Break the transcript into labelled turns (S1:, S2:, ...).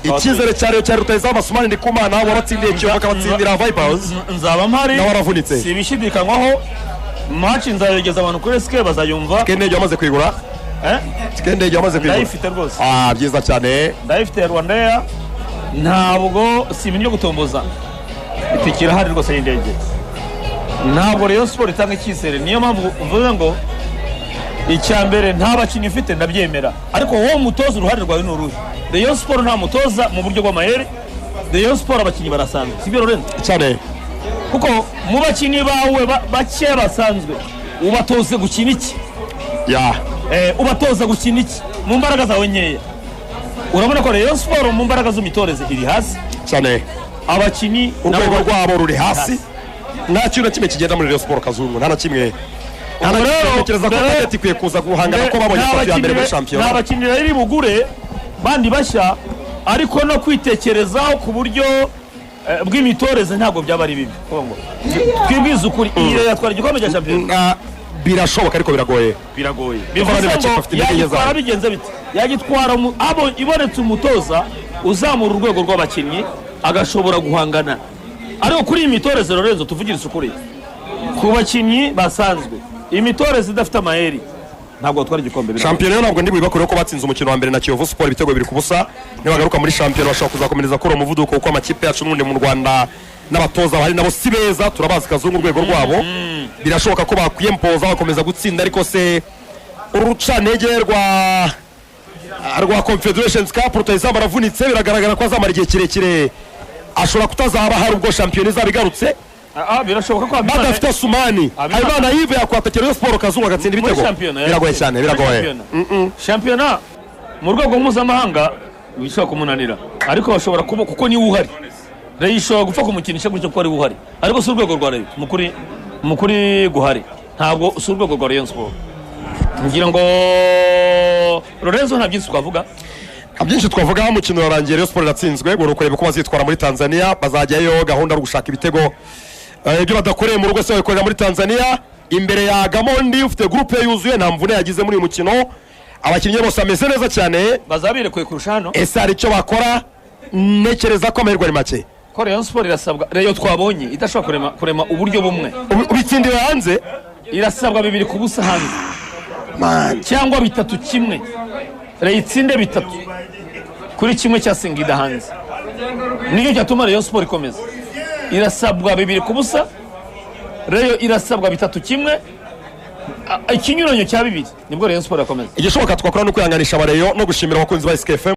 S1: icyizere cya rutahizamu Asumani Ndikumana waratsindiye Kiyovu akabatsindira Vipers
S2: nzaba mpari
S1: nawe aravunitse
S2: si bishidikanywaho match nzayegeza abantu kuri SK bazayumva
S1: Kendege yamaze kwigura Kendege yamaze kwigura
S2: ndayifite rwose
S1: byiza cyane
S2: ndayifite Rwanda ntabwo si ibintu byo gutomboza itikira hari rwose y'indege ntabwo Rayon Sport itanga icyizere niyo mpamvu uvuze ngo icyambere nta bakinyi ufite ndabyemera ariko wowe mutoza uruhare rwawe n'uruhe Rayon Sport nta mutoza mu buryo bw'amayeri Rayon Sport abakinyi barasanzwe sibyo Lorenzo
S1: cyane
S2: kuko mu bakinyi bawe bake basanzwe ubatoze gukina iki ubatoza gukina iki mu mbaraga zawe nkeya urabona ko Rayon Sport mu mbaraga z'imitoreze iri hasi
S1: cyane
S2: abakinyi
S1: urwego rwabo ruri hasi nta kintu kimwe kigenda muri Rayon Sport kazungu nta na kimwe ntekereza ko Atleti ikwiye kuza guhangana ko babonye ko ya mbere muri shampiyona
S2: n'abakinyi riri bugure bandi bashya ariko no kwitekerezaho ku buryo bw'imitoreze ntabwo byaba ari bibi twibwiza ukuri iyi yatwara igikombe cya shampiyona
S1: birashoboka ariko biragoye
S2: yagitwara bigenze bite yagitwara ibonetse umutoza uzamura urwego rw'abakinnyi agashobora guhangana ariko kuri iyi mitoreze Lorenzo tuvugira isukuri ku bakinnyi basanzwe imitoreze idafite amayeri ntabwo twari igikombe
S1: shampiyona ntabwo ndi bubakore ko batsinze umukino wa mbere na Kiyovu Sport ibitego 2-0 nibagaruka muri shampiyona bashaka kuzakomereza kuri umuvuduko uko amakipe yacu n'undi mu Rwanda n'abatoza bari nabo si beza turabazi kazungu urwego rwabo birashoboka ko bakwiyempoza bakomeza gutsinda ariko se urucanege rwa Confederations Cup rutahizamu aravunitse biragaragara ko azamara igihe kirekire ashobora kutazaba hari ubwo shampiyona izabigarutse
S2: birashoboka ko
S1: badafite Asumani Habimana Yves yakwatakira Rayon Sport kazungu agatsinda ibitego biragoye cyane biragoye
S2: shampiyona mu rwego mpuzamahanga bishobora kumunanira ariko bashobora kuba kuko niwe uhari Rayon ishobora gupfa kumukinisha gutyo ko ari uhari ariko si urwego rwa Rayon mukuri guhari ntabwo si urwego rwa Rayon Sport ngira ngo Lorenzo nta byinshi twavuga
S1: byinshi twavuga umukino warangiye Rayon Sport iratsinzwe ngo ukureba ko bazitwara muri Tanzania bazajyayo gahunda yo gushaka ibitego ibyo badakoreye mu rugo se bakorera muri Tanzania imbere ya Gamondi ufite groupe yuzuye nta mvune yagize muri uyu mukino abakinnyi bose ameze neza cyane
S2: bazabirekwe kurusha hano
S1: ese hari icyo bakora nekereza ko amahirwe ari make
S2: ko Rayon Sport irasabwa Rayon twabonye idashobora kurema uburyo bumwe
S1: ubitsindiwe hanze
S2: irasabwa 2-0 hanze cyangwa 3-1 Rayon itsinde 3 kuri kimwe cya Singida hanze niyo cyatuma Rayon Sport ikomeza irasabwa 2-0 Rayon irasabwa 3-1 ikinyuranyo cya 2 nibwo Rayon Sport yakomeza
S1: igishoboka twakora no kwihanganisha abareyo no gushimira abakunzi ba SKFM